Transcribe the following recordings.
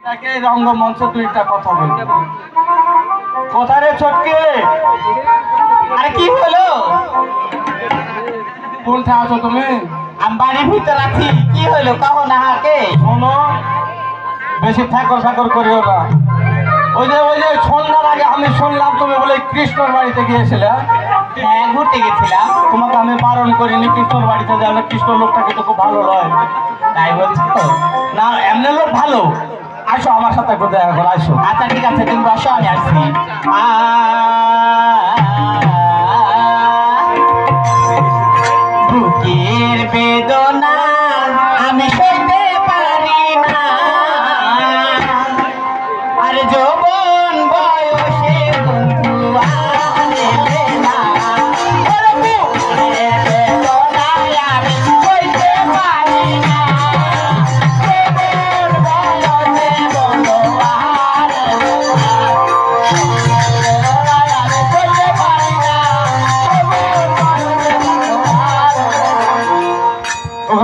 তাকে রঙ্গমঞ্চ দুইটা কথা বলবে। কোথায় রে চটকে? আরে কি হলো? কোনটা আছো তুমি? আমি বাড়ির ভিতর আছি। কি হলো কাহো না হাকে? শোনো, বেশি ঠাকুর ঠাকুর করিও না। ওই যে সন্ধ্যার আগে আমি শুনলাম তুমি বলে কৃষ্ণর বাড়িতে গিয়েছিলে। হ্যাঁ, ঘুরতে গেছিলাম। তোমাকে আমি বারণ করিনি কৃষ্ণর বাড়িতে যাবে। কৃষ্ণ লোকটা কিন্তু খুব ভালো নয়। তাই বলছো? না, এমনি লোক ভালো। আসো আমার সাথে একটু দেখা করো, আসো। আচ্ছা ঠিক আছে, তুমি বসো, আমি আসছি। বুকের বেদনা আমি সইতে পারি না, আর যৌবন বয়সে বন্ধু আনেলে না। ওর বুকের বেদনা আমি সইতে পারি না, যৌবন বয়সে বন্ধু আনেলে না।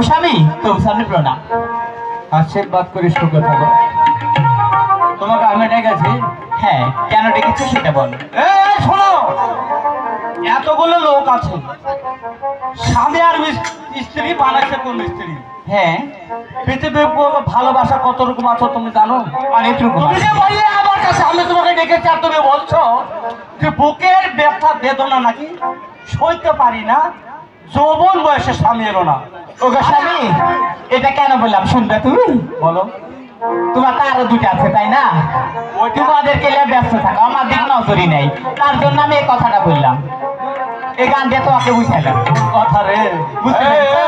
স্বামী, তোর সামনে প্রণাম। আশীর্বাদ করি, সুখে থাকো। তোমাকে আমি ডেকেছি। হ্যাঁ, কেন ডেকেছো সেটা বল। এই শোনো, এতগুলো লোক আছে, স্বামী আর স্ত্রী বানাচ্ছে কোন স্ত্রী? হ্যাঁ, পৃথিবীর ভালোবাসা কত রকম আছে তুমি জানো? অনেক রকম তুমি আছে। যে বললে আমার কাছে, আমি তোমাকে ডেকেছি আর তুমি বলছো যে বুকের ব্যথা বেদনা নাকি সইতে পারি না, যৌবন বয়সে স্বামী এলো না। ওগো স্বামী, এটা কেন বললাম শুনবে তুমি? বলো। তোমার তো আরো দুটো আছে তাই না? তোমাদেরকে নিয়ে ব্যস্ত থাকো, আমার দিক নজরই নেই, তার জন্য আমি এই কথাটা বললাম। এই গান দিয়ে তোমাকে বুঝাইলাম। কথা রে, বুঝতে পেরেছো?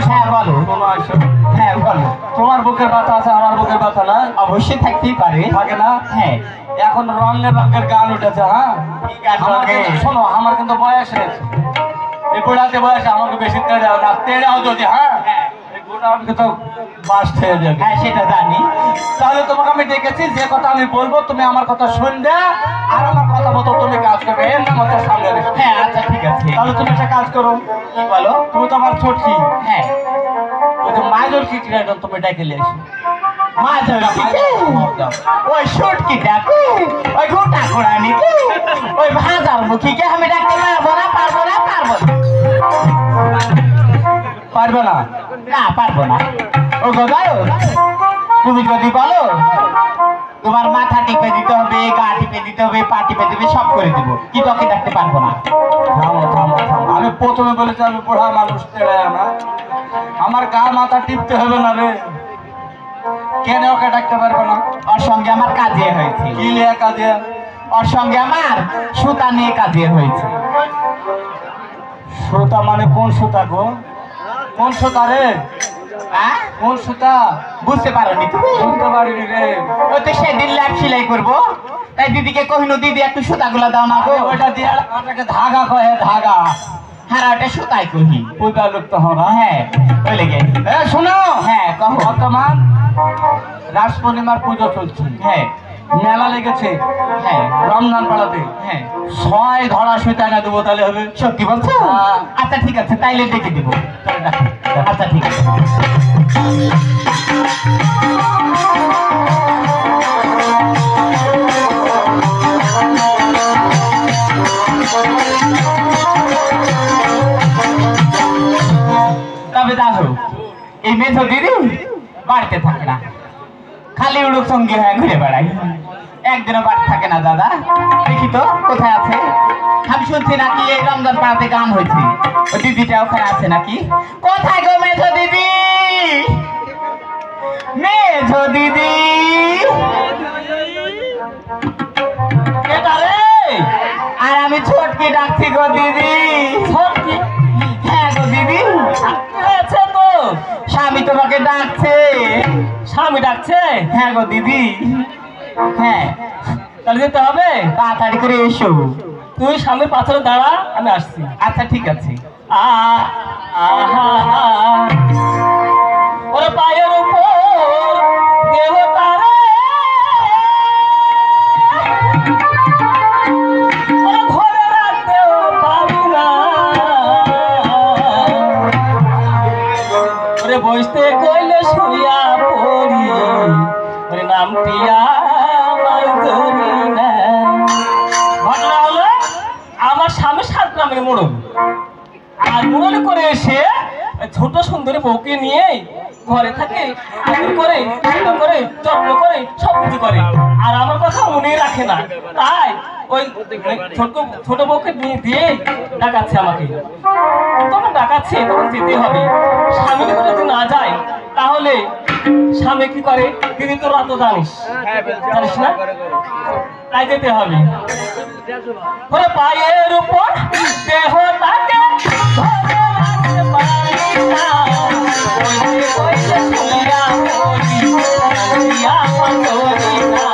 হ্যাঁ বলো। শোনো, আসো। হ্যাঁ বলো। তোমার বুকের ব্যথা আছে, আমার বুকের ব্যথা না অবশ্যই থাকতেই পারে। থাকে না? হ্যাঁ। এখন রঙের রঙের গান উঠেছে। হ্যাঁ, কি গান আমার রঙের? কিন্তু- শোনো, আমার কিন্তু বয়স হয়েছে। এই বুড়াতে বয়সে আমাকে বেশি তেড়াও না, তেড়াও যদি হ্যাঁ এই বুড়া আমাকে তো বাস খেয়ে যাবে। হ্যাঁ সেটা জানি। তাহলে তোমাকে আমি ডেকেছি, যে কথা আমি বলবো তুমি আমার কথা শুনবে আর আমার কথা মতো তুমি কাজ করবে। এর নাম হচ্ছে সামনে রেখে। হ্যাঁ আচ্ছা ঠিক আছে। তাহলে তুমি একটা কাজ করো। কি বলো? তুমি তো আমার ছোটকি, হ্যাঁ। ওই যে মাইজোর কি কিরাটন তুমি ডেকে নিয়ে এসো। মাছ ওই শুটকি ডাকো, ওই গোটা কোড়ানি ওই ভাজার মুখীকে আমি ডাকতে পারবো না, পারবো না, পারবো না। পারবে না? না পারবো না। ও গোদায়, তুমি যদি বলো তোমার মাথা টিপে দিতে হবে, গা টিপে দিতে হবে, পা টিপে দিবে, সব করে দিব, কি তোকে ডাকতে পারবো না। থামো থামো থামো, আমি প্রথমে বলেছি আমি বুড়া মানুষ, তেড়ায় না। আমার গা মাথা টিপতে হবে না রে। কেন ওকে ডাকতে পারবে না? ওর সঙ্গে আমার কাজে হয়েছে। কি লিয়া কাজে? ওর সঙ্গে আমার সুতা নিয়ে কাজে হয়েছে। সুতা মানে কোন সুতা গো? কোন সুতা রে? হ্যাঁ, কোন সুতা? বুঝতে পারোনি তুমি? শুনতে পারিনি রে। ওই তো সেদিন ল্যাপ সেলাই করবো, তাই দিদিকে কহিনো দিদি একটু সুতাগুলা দাও না গো। ওইটা দিয়ে ওটাকে ধাগা কয়ে, ধাগা। হ্যাঁ ওটা সুতাই কহি। পূজা লোক তো হওয়া। হ্যাঁ ওই লেগে। এ শোনো, হ্যাঁ কহো। বর্তমান রাস পূর্ণিমার পুজো চলছে। হ্যাঁ মেলা লেগেছে হ্যাঁ রমজান পাড়াতে। হ্যাঁ। 6 ধরা সুতা না দেবো তাহলে হবে? সত্যি বলছো? হ্যাঁ। আচ্ছা ঠিক আছে, তাইলে দেখে দিব। আচ্ছা ঠিক আছে। তবে দেখো, এই মেধো দিদি বাড়িতে থাকে না, খালি উড়ুক সঙ্গী হয়ে ঘুরে বেড়াই, একদিনও বাড়ি থাকে না। দাদা দেখি তো কোথায় আছে। আমি শুনছি নাকি এই রমজান পাড়াতে গান হয়েছে, ওই দিদিটা ওখানে আছে নাকি। কোথায় গো মেধো দিদি? মেধো দিদি, এটা রে আর আমি ছোটকে ডাকছি গো দিদি। ছোটকি? হ্যাঁ গো দিদি। কি হয়েছে তো? স্বামী তোমাকে ডাকছে। স্বামী ডাকছে? হ্যাঁ গো দিদি। হ্যাঁ, তাহলে যেতে হবে। তাড়াতাড়ি করে এসো। তুই স্বামীর পাথরে দাঁড়া, আমি আসছি। আচ্ছা ঠিক আছে। ওরে পায়ের উপর দেবতারে, ওরে ধরে রাখতেও পারি না, ওরে বসতে কইলে শুইয়া পড়ি, ওরে নামটি আমার ধরি না। ঘটনা হলো আমার স্বামী 7 গ্রামের মোড়ল, আর মোড়ল করে এসে ছোট সুন্দরী বউকে নিয়ে ঘরে থাকে, আদর করে, সেবা করে, যত্ন করে, সবকিছু করে, আর আমার কথা মনে রাখে না। তাই ওই ছোট বউকে দিয়ে ডাকাচ্ছে আমাকে। তখন ডাকাচ্ছে, তখন যেতে হবে। স্বামী করে যদি না যায় তাহলে স্বামী কি করে দিদি, তোরা তো জানিস না, তাই যেতে হবে। ওরে পায়ের উপর দেহটাকে ধরে রাখতে পারি না, ওইতে শুইয়া মরি, শুইয়া মরি না।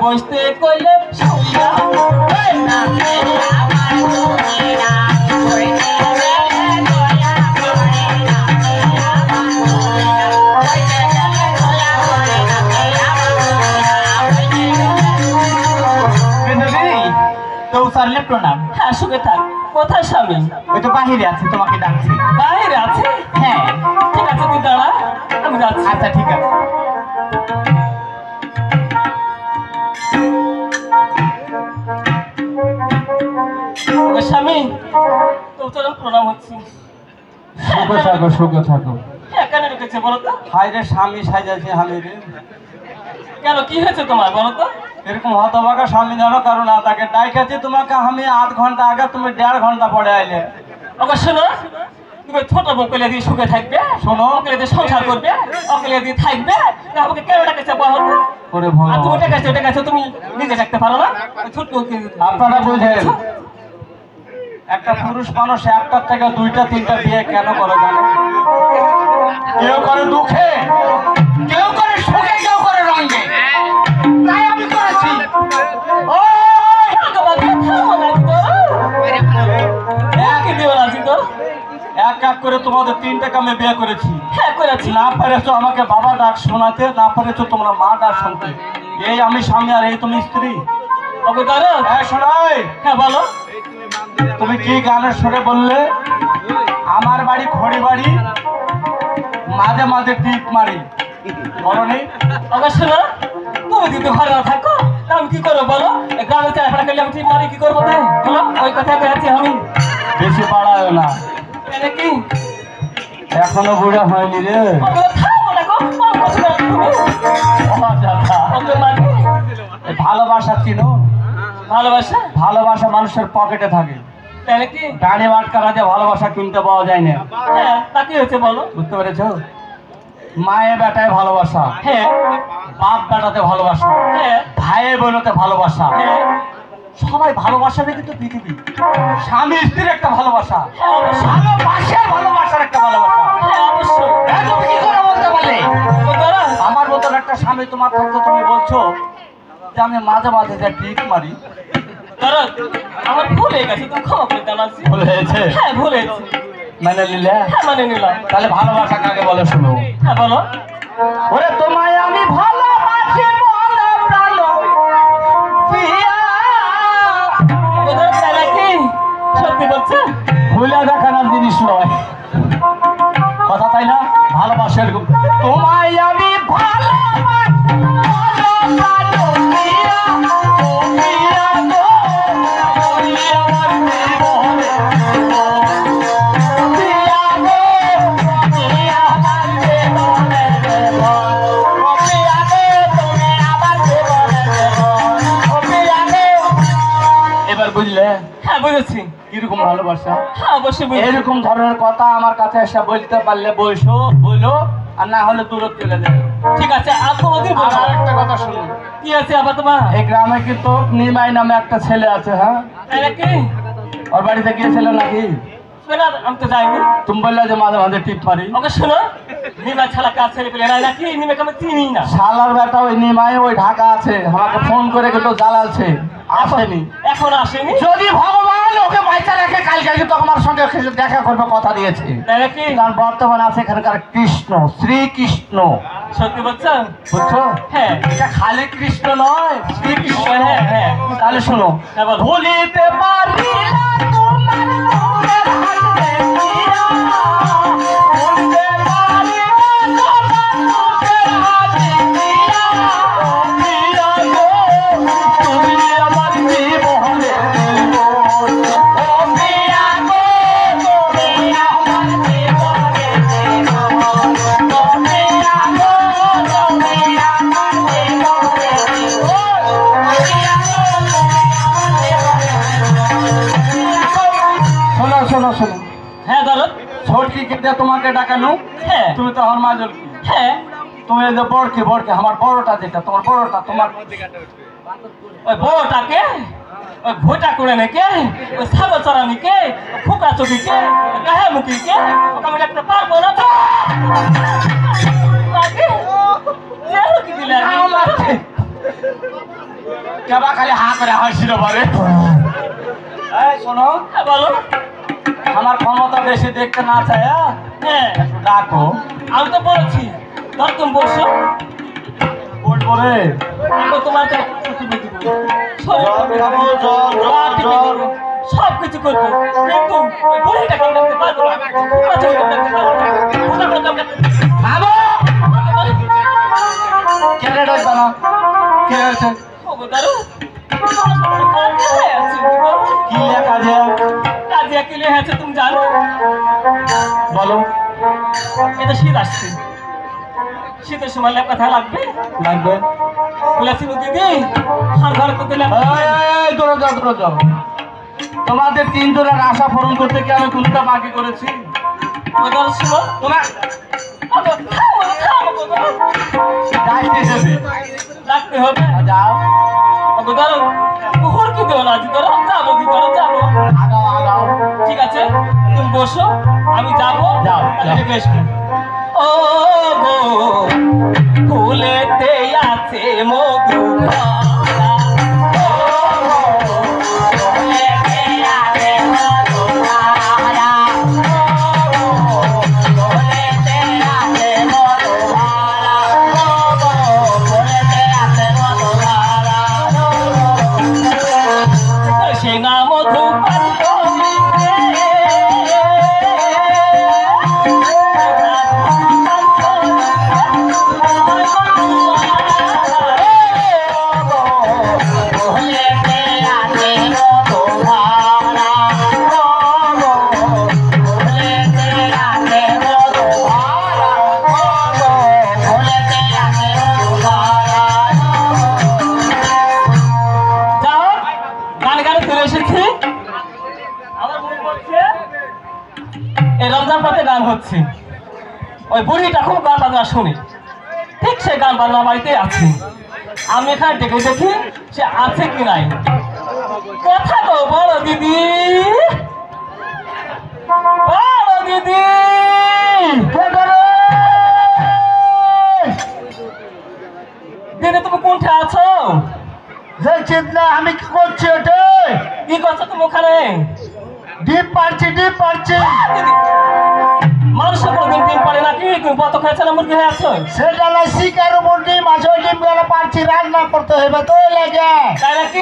বসতে কইলে শুইয়া তো সারলে প্রণাম। হ্যাঁ, সুখে থাক। কোথায় স্বামী? ওই তো বাহিরে আছে, তোমাকে ডাকছি। বাইরে আছে? হ্যাঁ ঠিক আছে, তুই দাঁড়া, আমি যাচ্ছি। আচ্ছা ঠিক আছে। ওগো স্বামী, তোর প্রণাম হচ্ছে। সুখে থাকো, সুখে থাকো। হ্যাঁ, কেন রেখেছে বলো তো? হাই রে স্বামী সাজাচ্ছে আমি রে। কেন, কি হয়েছে তোমার বলো তো? এরকম হতভাগা স্বামী জানো কারণ না তাকে ডাইকাছি তোমাকে আমি 8 ঘন্টা আগে, তুমি 1.5 ঘন্টা পরে আইলে। ওগো শোনো, তুমি ছোট বউকে দিয়ে সুখে থাকবে, শোনো, ওকে দিয়ে সংসার করবে, ওকে দিয়ে থাকবে, তা আমাকে কেন ডাকেছে বলো তো? করে আর তুমি ডেকেছো, তুমি নিজে ডাকতে পারো না? ছোট বউকে আপনারা বুঝেন, একটা পুরুষ মানুষ একটার থেকে 2টা 3টা বিয়ে কেন করে জানেন? কেউ করে দুঃখে, কেউ করে সুখে, কেউ করে রঙে। তাই আমি করেছি। এক এক করে তোমাদের 3টাকে আমি বিয়ে করেছি। হ্যাঁ করেছি। না পেরেছো আমাকে বাবা ডাক শোনাতে, না পেরেছো তোমরা মা ডাক শুনতে। এই আমি স্বামী আর এই তুমি স্ত্রী। ওকে দাঁড়ো। হ্যাঁ শোনাই। হ্যাঁ বলো। তুমি কি গানের সুরে বললে? আমার বাড়ি খড়ি বাড়ি, মাঝে মাঝে টিপ মারি, বলনি? ওকে শোনো, তুমি যদি ঘরে না থাকো আমি কি করবো বলো? গ্রামে চালাফেরা করলে আমি ঠিক মারি কি করবো? তাই বলো, ওই কথা পেয়েছি আমি। বেশি বাড়ায় না, এটা কি এখনো বুড়া হয়নি রে। ওকে থামো না গো, কম কিছু করো তুমি। ওকে মানে এই ভালোবাসা চিনো? ভালোবাসা? ভালোবাসা মানুষের পকেটে থাকে, তাহলে কি? গাড়ি বাটকারা দিয়ে ভালোবাসা কিনতে পাওয়া যায় না। হ্যাঁ, তা কি হয়েছে বলো? বুঝতে পেরেছ? মায়ে বেটায় ভালোবাসা, হ্যাঁ বাপ বেটাতে ভালোবাসা, হ্যাঁ ভাইয়ে বোনতে ভালোবাসা, হ্যাঁ সবাই ভালোবাসা দেখি তো পৃথিবী। স্বামী স্ত্রীর একটা ভালোবাসা, হ্যাঁ, অবশ্যই। ভালোবাসার একটা ভালোবাসা। হ্যাঁ, অবশ্যই। হ্যাঁ, তুমি কি করে বলতে পারলে? ওকে দাঁড়া। আমার মতন একটা স্বামী তোমার থাকতে তুমি বলছো যে আমি মাঝে মাঝে যে টিপ মারি। দাঁড়া, আমার ভুল হয়ে গেছে, তুমি ক্ষমা করে জানাচ্ছি। ভুল হয়েছে? হ্যাঁ, ভুল হয়েছে। মেনে নিলে? হ্যাঁ, মানে নিলাম। তাহলে ভালোবাসা কাকে বলে শুনো। হ্যাঁ বলো। ওরে তোমায় আমি ভালোবাসি মনে প্রাণ দিয়া। ওদের তারা কি সত্যি বলছে? ভুলে দেখানোর জিনিস নয় কথা, তাই না? ভালোবাসা এরকম। তোমায় আমি হ্যাঁ বুঝেছি। কিরকম ভালোবাসা। হ্যাঁ অবশ্যই বুঝেছি। এরকম ধরনের কথা আমার কাছে এসে বলতে পারলে বসো, বলো, আর না হলে দূরে চলে যাবে। ঠিক আছে, আর কোনোদিন আর বলবো না। আরেকটা কথা শুনুন, কি আছে আবার তোমার? এই গ্রামে কিন্তু নিমাই নামে একটা ছেলে আছে, হ্যাঁ? তাই নাকি? ওর বাড়িতে গিয়েছিল নাকি? শোনো, আমি তো যাইনি। তুমি বললে যে মাঝে মাঝে টিপ মারি। ওকে শোনো, নিমা ছাড়া কাজ ছেড়ে পেলে নাই নাকি? নিমাকে আমি চিনি না। শালার বেটা ওই নিমাই ওই ঢাকা আছে, আমাকে ফোন করে কিন্তু জ্বালালছে, আসেনি। এখন আসেনি? যদি ভগবান ওকে বাইচা রেখে কালকে কিন্তু আমার সঙ্গে দেখা করবে কথা দিয়েছে। তাই নাকি? কারণ বর্তমানে আছে এখানকার কৃষ্ণ, শ্রীকৃষ্ণ, সত্যি বলছো? বুঝছো? হ্যাঁ। এটা খালি কৃষ্ণ নয়, শ্রীকৃষ্ণ। হ্যাঁ, হ্যাঁ। তাহলে শোনো, হ্যাঁ, বলো। ভুলিতে পারি না তোমার নূরের হাত দেখিয়া, ভুলিতে পারি না তোমার নূরের হাত দেখিয়া, প্রিয়া গো, তুমি আমার জীবনের জীবন। ও প্রিয়া গো, তুমি আমার জীবনের জীবন। ও প্রিয়া গো, তুমি আমার জীবনের জীবন। শোনো শোনো শোনো, হ্যাঁ ধরো। ছোটকি কিন্তু তোমাকে ডাকানো, হ্যাঁ। তুমি তো আমার মাজল কি, হ্যাঁ। তুমি এই যে বড়কে বড়কে আমার বড়টা যেটা তোমার বড়টা তোমার ওই বউটাকে, ওই ভোটা করে নাকি, ওই ছাগল চড়ানিকে, ফুকা চুকিকে, গাহে মুখিকে, ওকে আমি রাখতে পারবো না তো। নাকি? যেও কি দিলে আমি? কেবা খালি হা করে হাসিল পারে। এই শোনো, হ্যাঁ, বলো। আমার ক্ষমতা বেশি দেখতে না চায়, হ্যাঁ, একটু ডাকো। আমি তো বলছি, ধর তুমি বসো। বলবো রে, আমি তোমাকে টিপে দিব। শরীর জল টিপে খাবো, দিব, জল, জল, পা টিপে জল। দিব, সব কিছু করবো, কিন্তু ওই বুড়িটাকে আমি রাখতে পারবো না। ফুকা চুকিকে আমি রাখতে পারবো না। ফুকা চুকিকে আমি রাখতে খাবো। পারবো না। কেটে ডাকবে না, কে হয়েছে? ওগো দারু, কাজে হয়ে আছে গো। কি লেখা যে? কাজে কি লেখা আছে তুমি জানো? বলো। এটা শীত আসছে, শীতের সময় লেপ কথা লাগবে। লাগবে। বলেছিল দিদি, আর ঘরে তো দিলাম। এই, দৌড়ে যাও, দৌড়ে যাও। তোমাদের তিনজনের আশা পূরণ করতে কি আমি কোনটা বাকি করেছি? ওদের শুনো, তোমার ওগো থামো, থামো গো দারু। ডাকতে দেবে। লাগতে হবে। যাও, ওগো দারু, কুকুর কি দেবো না আজ ধরো, যাবো কি ধরো যাবো। আগাও, আগাও। ঠিক আছে, তুমি বসো, আমি যাবো। যাও, যাও। দেখে আসবো। ও গো, ফুলেতে আছে মধু ভরা। ও গো, ফুলেতে আছে মধু ভরা। ও গো, ফুলেতে আছে মধু ভরা। ও গো, ফুলেতে আছে মধু ভরা। সে না মধু পান করিতে, রমজান পাতে গান হচ্ছে, ওই বুড়িটা খুব গান বাজনা শুনে, ঠিক সে গান বাজনা বাড়িতে আছে। আমি এখানে ডেকে দেখি সে আছে কি নাই। কথা গো বড় দিদি, বড় দিদি, দিদি তুমি কোনটা আছো? দেখছিস না আমি কি করছি? ওটা কি করছো তুমি ওখানে? ডিপ পারছি, ডিপ পারছি। দিদি, মানুষের কোনদিন ডিম পারে নাকি? তুমি কত খেয়েছো না মুরগি হয়ে আছো? সেটা না, শিকার উপর ডিম আছে, ওই ডিম গুলো পারছি, রান্না করতে হবে তো লাগে। তাই নাকি?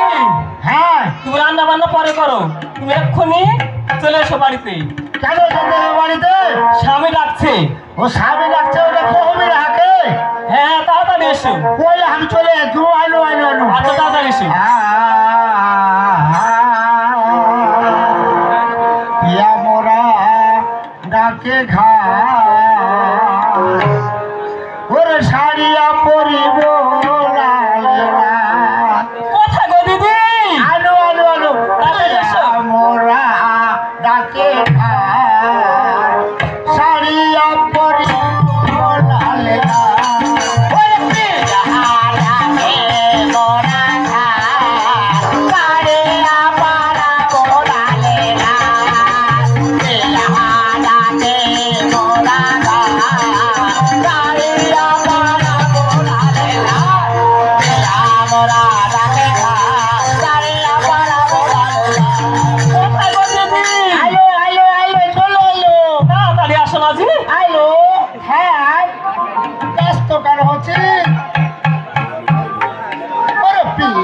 হ্যাঁ, তুমি রান্না বান্না পরে করো, তুমি এক্ষুনি চলে এসো বাড়িতে। কেন যেতে হবে বাড়িতে? স্বামী ডাকছে। ও স্বামী ডাকছে, ওটা কহবি হাকে। হ্যাঁ, তাড়াতাড়ি এসো। ওই আমি চলে যাচ্ছি, আইলো আইলো আইলো। আচ্ছা, তাড়াতাড়ি এসো। পিয়া মোরা ডাকে ঘা, ওরে শাড়িয়া পরিব লাল লাল। কোথায় গো দিদি? আলো আলো আলো। তাড়াতাড়ি এসো। পিয়া মোরা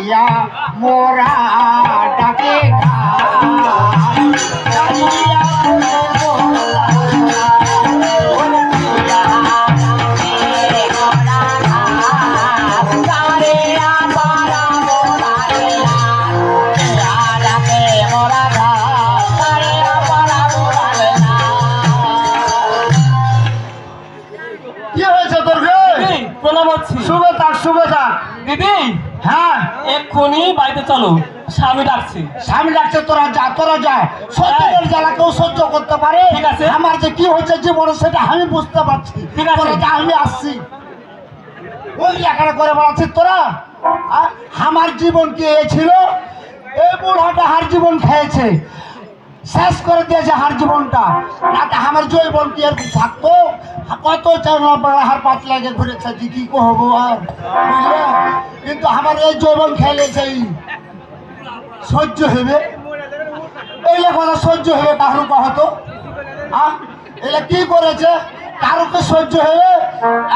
জানিয়া মোরা ডাকে কি হয়েছে তোর রে? দিদি, প্রণাম হচ্ছি। শুভে থাক শুভে থাক। দিদি হ্যাঁ এক্ষুনি বাড়িতে চলো, স্বামী ডাকছি। স্বামী ডাকছে, তোরা যা তোরা যা। সত্যের জ্বালা কেউ সহ্য করতে পারে? ঠিক আছে। আমার যে কি হয়েছে জীবনে সেটা আমি বুঝতে পারছি। ঠিক আছে। তোরা যা, আমি আসছি। ওই এখানে করে বেড়াচ্ছিস তোরা? আমার জীবন কি এ ছিল? এই বুড়াটা হার জীবন খেয়েছে, শেষ করে দিয়েছে হার জীবনটা। না আমার জৈবন কি আর থাকতো? কত হার পাত লাগে ঘুরেছে, যে কি কহবো আর, বুঝলে? কিন্তু আমার এই জৈবন খেলেছে, সহ্য হবে এইলে কথা? সহ্য হবে কারো কহতো? এলে কি করেছে? কারোকে সহ্য হবে?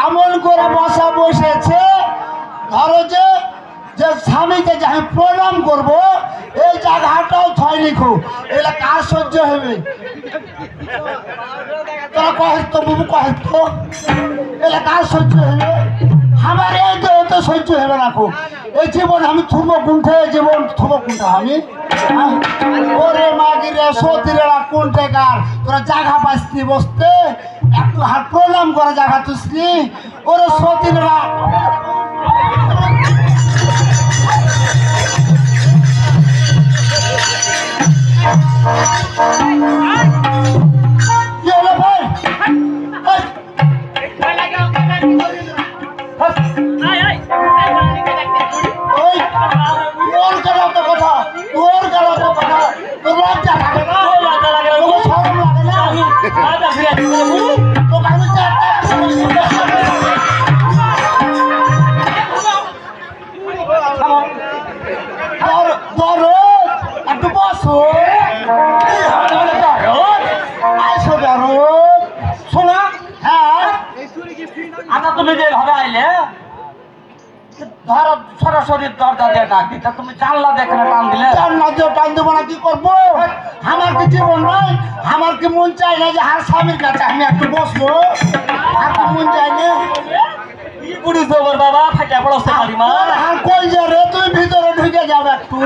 এমন করে বসা বসেছে, ধরো যে যে স্বামীকে যে আমি প্রণাম করবো এই জায়গাটাও থয় লিখো, এলে কার সহ্য হবে? তোরা কহিত বুবু কহিত, এলে কার সহ্য হবে? আমার এই দেহতে সহ্য হবে না। খুব এই জীবন আমি থুব কুণ্ঠে, জীবন থুব কুণ্ঠা আমি। ওরে মাগিরে সতীরেরা কুণ্ঠে কার? তোরা জায়গা পাইসনি বসতে, একটু হাত প্রণাম করে জায়গা তুসনি। ওরে সতীরেরা কি হলো ভাই? ওই তোর কেন এত কথা? তোর কেন এত কথা? তোর লজ্জা লাগে না? তোর শরম লাগে না? তোকে আমি দরদ একটু বসো। আইসো দরদ। শোনা, হ্যাঁ আচ্ছা তুমি যেভাবে আইলে ধরো সরাসরি দরজা দিয়ে ডাক দিতে, তুমি জানলা দেখে টান দিলে। জান্নাতেও টান দেবো না, কি করবো? আমার কি জীবন নাই? আমার কি মন চাই না যে হার স্বামীর কাছে আমি একটু বসবো? আর কি মন চাই না? কি করিস তোর বাবা, ফাটা পড়ছে কালিমা। আর হার কই যে রে, তুই ভিতরে ঢুকে যাবে একটু।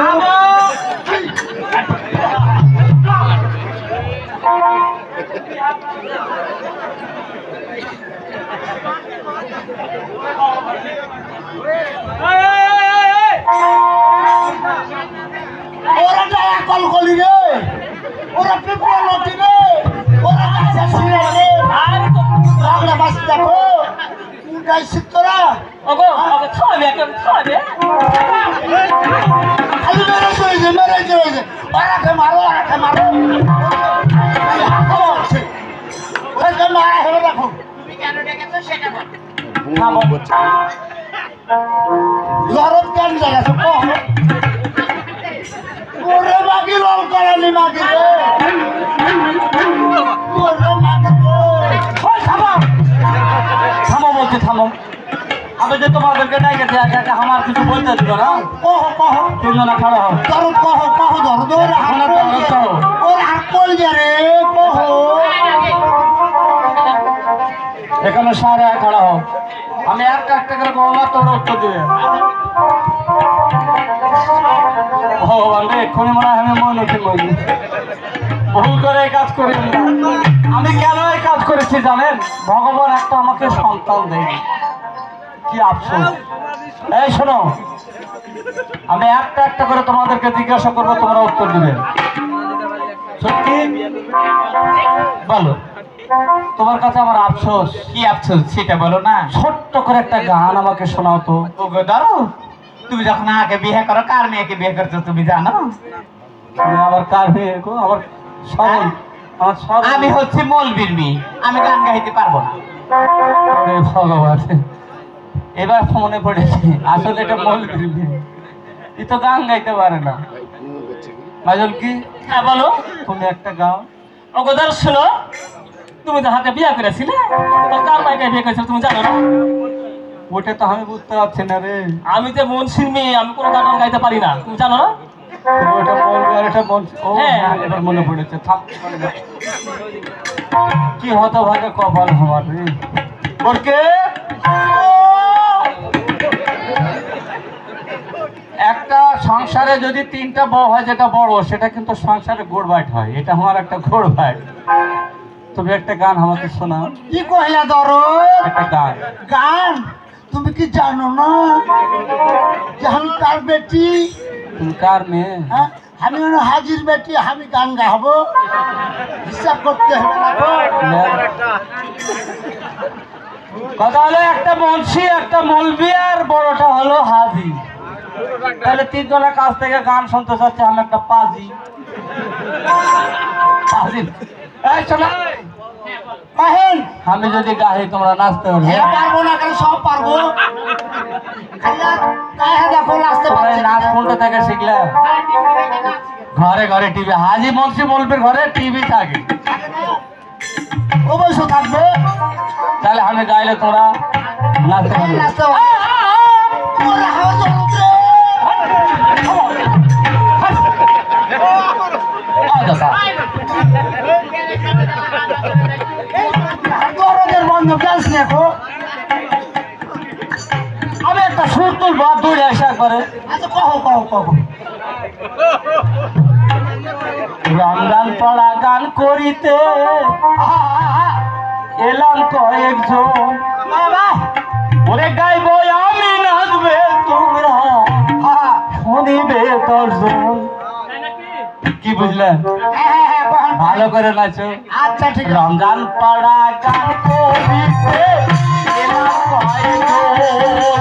ওরা যায় কলকলি রে, ওরা পিঁপড়া লটি রে, ওরা গাছে শুয়ে রে। লাগলে বাস দেখো কোনটাই শিখতরা ওগো ওকে খাওয়াবে, একটা খাওয়াবে। খালি মেরে চলেছে, মেরে চলেছে। ওরাকে মারো, ওরাকে মারো। ওরাকে মারা হবে দেখো। থামো। লরদ কেন জায়গা ওরে মাগি লল করানি মাগি রে, ওরে মাগি রে। ওই থামো, থামো বলছি, থামো। আমি যে তোমাদেরকে ডাকেছি একা আমার কিছু বলতে দিল না। কহ কহ তিনজনা খাড়ো হও। দরদ কহ কহ দরদ ওরে এখন আর দরদ কহ। ওরে হাত কল যে রে কহ। এখানে সারে খাড়া হও। আমি একটা একটা করে বলবো, তোমরা উত্তর দিবে। ভগবান রে, এক্ষুনি মনে হয় আমি মনে উঠে বলি ভুল করে এই কাজ করি না। আমি কেন এই কাজ করেছি জানেন? ভগবান একটা আমাকে সন্তান দেয়, কি আফসোস। এই শোনো, আমি একটা একটা করে তোমাদেরকে জিজ্ঞাসা করবো, তোমরা উত্তর দিবে। সত্যি বলো, তোমার কাছে আমার আফসোস। কি আফসোস সেটা বলো না। ছোট্ট করে একটা গান আমাকে শোনাও তো। ওগো ধরো, তুমি যখন আগে বিয়ে করো, কার মেয়েকে বিয়ে করছো তুমি জানো? তুমি আবার কার মেয়ে গো? আমার সরল, আমার সরল। আমি হচ্ছে মলবির মেয়ে, আমি গান গাইতে পারবো না। ওরে ভগবান, এবার মনে পড়েছে আসলে এটা মলবির মেয়ে, এ তো গান গাইতে পারে না। মাজল কি? হ্যাঁ বলো। তুমি একটা গাও। ওগো ধর শোনো, তুমি যাহাকে বিয়ে করেছিলে তো কার মাইকে বিয়ে করেছিল তুমি জানো না? ওটা তো আমি বুঝতে পারছি না রে। আমি যে মুন্সির মেয়ে, আমি কোনো গান গাইতে পারি না, তুমি জানো না? তুমি ওটা বলবে আর এটা বলছি। ও হ্যাঁ। হ্যাঁ, এবার মনে পড়েছে, থাম। কি হতো ভাগে কপাল আমার রে। বলকে একটা সংসারে যদি 3টা বউ হয়, যেটা বড় সেটা কিন্তু সংসারে গোড়বাইট হয়। এটা আমার একটা গোড়বাইট। তুমি একটা গান আমাকে শোনাও, কি কহিলা ধরো একটা গান। গান? তুমি কি জানো না যে আমি কার বেটি? তুমি কার মেয়ে? হ্যাঁ, আমি হলো হাজির বেটি, আমি গান গাবো? হিসাব করতে হবে না গো। কথা হলো একটা মুন্সি, একটা মৌলবি, আর বড়টা হলো হাজি। তাহলে 3 জনের কাছ থেকে গান শুনতে চাচ্ছে, আমি একটা পাজি। পাজি। এই শোনো, পাহেন আমি যদি গাহি তোমরা নাচতে পারবে? হ্যাঁ, পারবো না কেন? সব পারবো। খালি গায়ে দেখো নাচতে তোমরা এই পারছি নাচ না। কোনটা থেকে শিখলে? ঘরে ঘরে টিভি, হাজি মুন্সি মৌলবির ঘরে টিভি থাকে। অবশ্য থাকবে। তাহলে আমি গাইলে তোমরা নাচতে পারবে? নাচতে পারবো। ওরে হাওয়া চলুক রে। দরদের বন্ধ গাছ দেখো। আমি একটা সুর তুলবো, দৌড়ে আসা করে। আচ্ছা, কহো কহো কহো। রমজান পড়া গান করিতে এলাম কয়েকজন। বাবা, ওরে গাইব আমি, নাচবে তোমরা, শুনিবে 10 জন। কি বুঝলে? হ্যাঁ হ্যাঁ, কহন। ভালো করে নাচো। আচ্ছা, ঠিক আছে। রমজান পড়া গান করিতে এলাম কয়েকজন।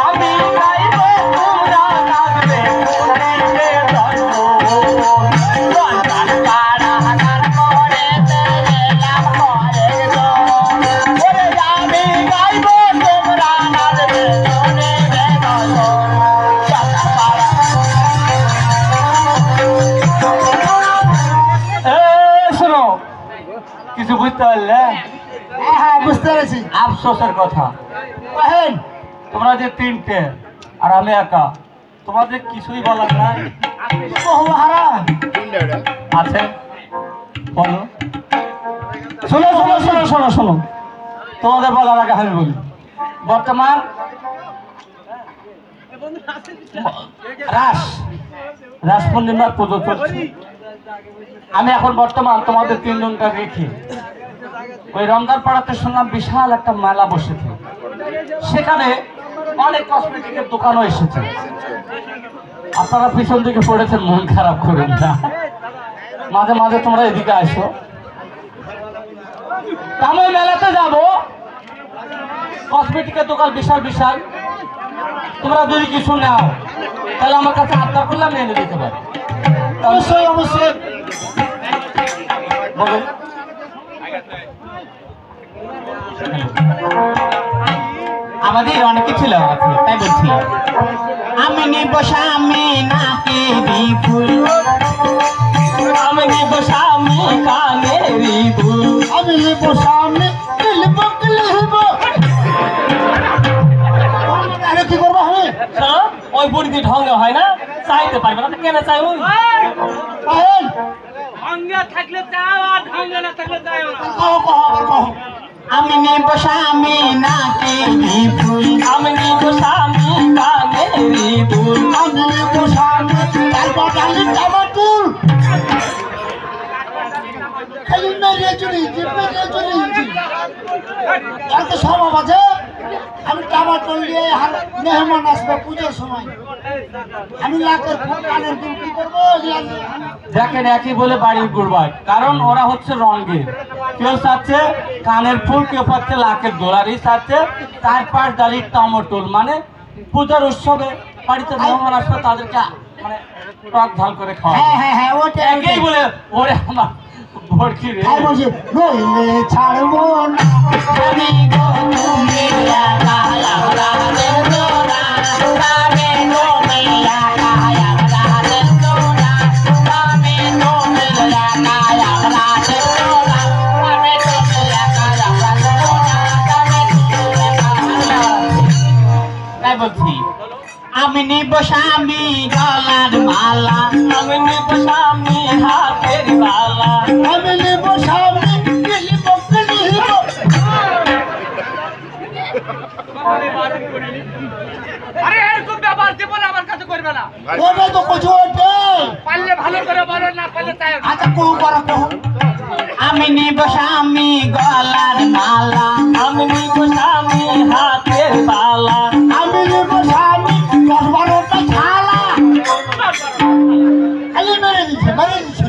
আমি গাইব, তোমরা নাচবে, শুনিবে 10 জন। রমজান পড়া গান করিতে এলাম কয়েকজন। ওরে আমি গাইব, তোমরা নাচবে, শুনিবে 10 জন। রমজান পড়া। শোনো, কিছু বুঝতে পারলে? হ্যাঁ হ্যাঁ, বুঝতে পেরেছি। আফসোসের কথা, কহেন। তোমরা যে 3টে আর আমি একা, তোমাদের কিছুই বলার নাই কহো হারা। আছে? বলো। শোনো শোনো শোনো শোনো শোনো, তোমাদের বলার আগে আমি বলি। বর্তমান রাস পূর্ণিমার পুজো চলছে। আমি এখন বর্তমান তোমাদের 3 জনটা রেখে ওই রমজান পাড়াতে শুনলাম বিশাল একটা মেলা বসেছে। সেখানে অনেক কসমেটিকের দোকানও এসেছে। আপনারা পিছন দিকে পড়েছেন, মন খারাপ করেন না, মাঝে মাঝে তোমরা এদিকে আসো। আমি মেলাতে যাব, কসমেটিকের দোকান বিশাল বিশাল। তোমরা যদি কিছু নাও তাহলে আমার কাছে আবদার করলে আমি এনে দিতে পারি। অবশ্যই অবশ্যই। বলো। আমাদের অনেক কিছু লাভ আছে, তাই বলছি। আমি নিব স্বামী নাকি বিপুল, আমি নিব স্বামী কানেরি দুল। আমি লিব সামনে, লিব লিব। আরে কি করবো আমি? শোনো, ওই বুড়ি ঢঙ্গে হয় না, চাইতে পারবে না, তো কেন চাই ওই? কহেন। ঢঙ্গে থাকলে চাও, আর ঢঙ্গে না থাকলে চাই না। কহো কহো আবার কহো। আমি নিব স্বামী নাকি বিপুল, আমি নিব স্বামী কানেরি দুল। আমি লিব সামনে, তারপর ডালি টমাটুল। খালি মেরিয়ে চলে গেছি, মেরিয়ে চলে গেছি। আর তো সব আছে। আমি টমাটুল দিয়ে মেহমান আসবে পুজোর সময়। আমি লাখের কানের দুল কি করবো? দেখেন, একই বলে বাড়ির গুড়বাই, কারণ ওরা হচ্ছে রঙের। কেউ চাচ্ছে কানের ফুল, কেউ পাচ্ছে লাখের দোলারই চাচ্ছে 4-5 ডালির টমেটোল। মানে পূজার উৎসবে বাড়িতে মেহমান আসবে, তাদেরকে মানে টক ঝাল করে খাওয়া। হ্যাঁ হ্যাঁ হ্যাঁ, ওটা একই বলে ওরে আমার ভর্তি রে। তাই বলছি, নইলে ছাড়বো না। আমি গো তুমি কায়া রাধে দোলা, আমি গো মিয়া কায়া রাধে দোলা, আমি গো মিয়া কায়া রাধে দোলা, আমি গো মিয়া কায়া রাধে দোলা, আমি গো মিয়া কায়া। আমি নিব স্বামী গলার মালা, আমি নিব স্বামী হাতের বালা, আমি নেব স্বামী কিলিব কিলিব। আরে এরকম ব্যাপার জীবনে আমার কাছে করবে না। ওটাই তো কইছো, ওটাই। পারলে ভালো করে বলো, না পারলে তাই। আচ্ছা কহু করো কহু। আমি নিব স্বামী গলার মালা, আমি নিব স্বামী হাতের বালা, আমি নেব স্বামী 10-12টা ছালা। খালি মেরে দিচ্ছে, মেরে দিচ্ছে।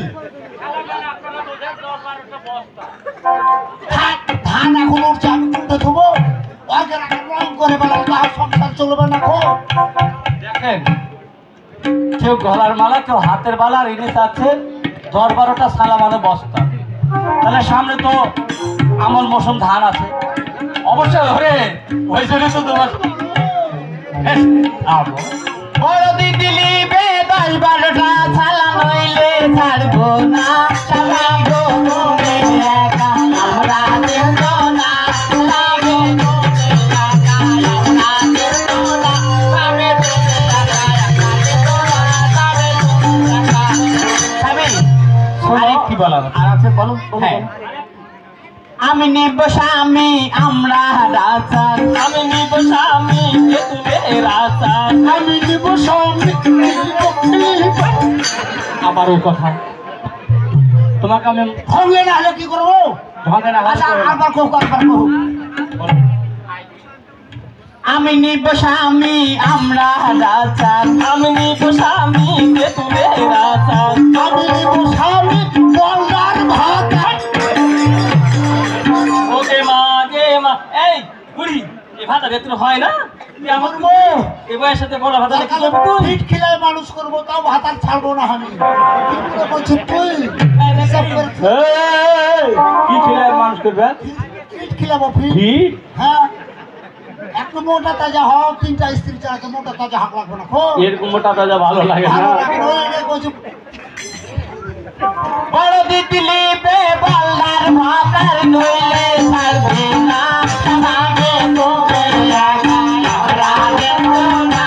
ধান এখন উঠছে, আমি তুলতে দেবো। ওকে রং করে বেড়াল, তার সংসার চলবে না খো। দেখেন, কেউ গলার মালা, কেউ হাতের বালা, আর ইনি চাচ্ছে 10-12টা সালা মানে বস্তা। তাহলে সামনে তো আমন মৌসুম ধান আছে, অবশ্যই ধরে ওই জন্য তো তোমার বড়দি দিলিবে 10-12টা ছালা, নইলে ছাড়বো না স্বামী গো তুমি একা, আমরা দেব না স্বামী গো তুমি একা, আমরা দেব না স্বামী তুমি একা, আমরা দেব না স্বামী তুমি একা। স্বামী, আরেকটি বলা আর আছে, বলো বলো, হ্যাঁ। বলো। আমি নিব স্বামী আমরা রাজা, আমি নিব স্বামী তেঁতুলের আচার, আমি নেব স্বামী কিলিব কিলিব। আবার ওই কথা, তোমাকে আমি সঙ্গে না হলে কি করবো? ঢঙে না আচ্ছা আবার কহু, আবার কহু। আমি নিব স্বামী আমরা রাজা, আমি নিব স্বামী তেঁতুলের আচার, আমি নেব স্বামী গলার ভাত। ওকে মা গে মা। এই বুড়ি, এই ভাতা বেতন হয় না? তুই আমার করবো। এই বয়সের সাথে বড় ভাতা দেখি সকালে ফিট খিলাই মানুষ করবো, তাও ভাত আর ছাড়বো না আমি। কি করে বলছিস তুই? হিসাব করে কি ছেলে আর মানুষ করবে? ফিট খিলাবো, ফিট। ঠিক হ্যাঁ, একটু মোটা তাজা হও, 3টা স্ত্রী চালাতে মোটা তাজা হাঁক লাগবে না খো। এরকম মোটা তাজা ভালো লাগে না। ভালো লাগে না, ওই রে কইছি, বড়দি দিলিবে বল্লার ভাতার, নইলে ছাড়বে না স্বামী তুমি একা, আমরা দেব না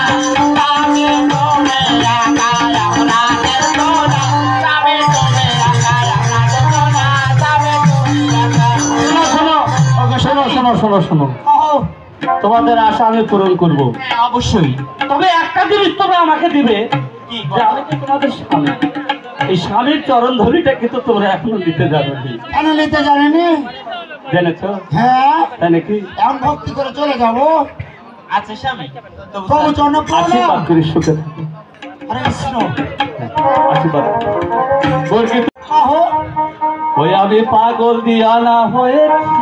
স্বামী তুমি একা, আমরা দেব না স্বামী তুমি একা, আমরা দেব না স্বামী তুমি একা। শোনো, ওকে শোনো শোনো শোনো শোনো, কহো। তোমাদের আশা আমি পূরণ করব। হ্যাঁ, অবশ্যই। তবে একটা জিনিস তোমরা আমাকে দিবে, কি যে আমি কি তোমাদের স্বামী, এই স্বামীর চরণ ধরিটা কিন্তু তোমরা এখনো দিতে যাবে না। কেন নিতে জানেনি? জেনেছো? হ্যাঁ, তাই নাকি? এখন ভক্তি করে চলে যাবো। আচ্ছা স্বামী, তবু প্রভু জনপ্রিয় আশীর্বাদ করি, সুখে থাকো। হরে কৃষ্ণ। আশীর্বাদ বলছি, কহো। ওই আমি পাগল দিয়ানা হয়েছি,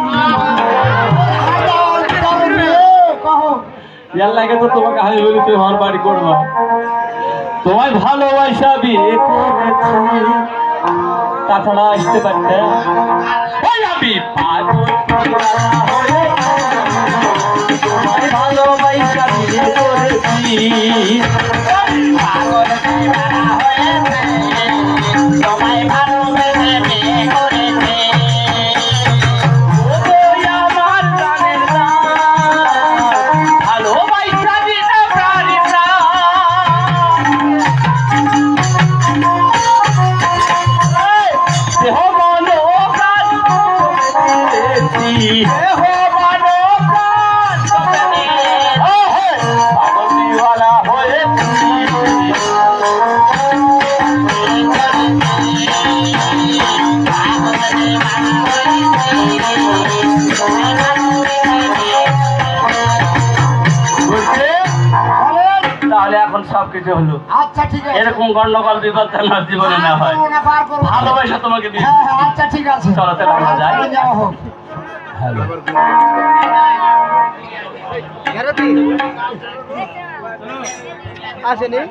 কহো। ইয়ার লাগে তো তোমাকে আমি বলি তুই আমার বাড়ি করবা, তোমায় ভালোবাসা বিয়ে করেছি, তাছাড়া আসতে পারতে। ওই আমি পাগল দিয়ানা হয়েছি, তোমায় ভালোবাসা বিয়ে করেছি, পাগল দিওয়ানা হয়েছে, তোমায় ভালোবেসে বিয়ে করেছে। ওই আমার প্রাণের প্রাণ, ভালোবাসা দিতে প্রাণী প্রাণ। দেহ মন প্রাণ দিয়েছি, দেহ মন প্রাণ পাগল দিওয়ানা হয়েছি। বুঝলে? তাহলে এখন সবকিছু হলো। আচ্ছা ঠিক আছে। এরকম গন্ডগোল বিপদ যেন আর জীবনে না হয়। পার করবো না, পার করবো না। ভালোবাসা তোমাকে দিয়ে হ্যাঁ হ্যাঁ, আচ্ছা ঠিক আছে। চলো তাহলে আমরা যাই। তাহলে যাওয়া হোক। হ্যালো। আসেনি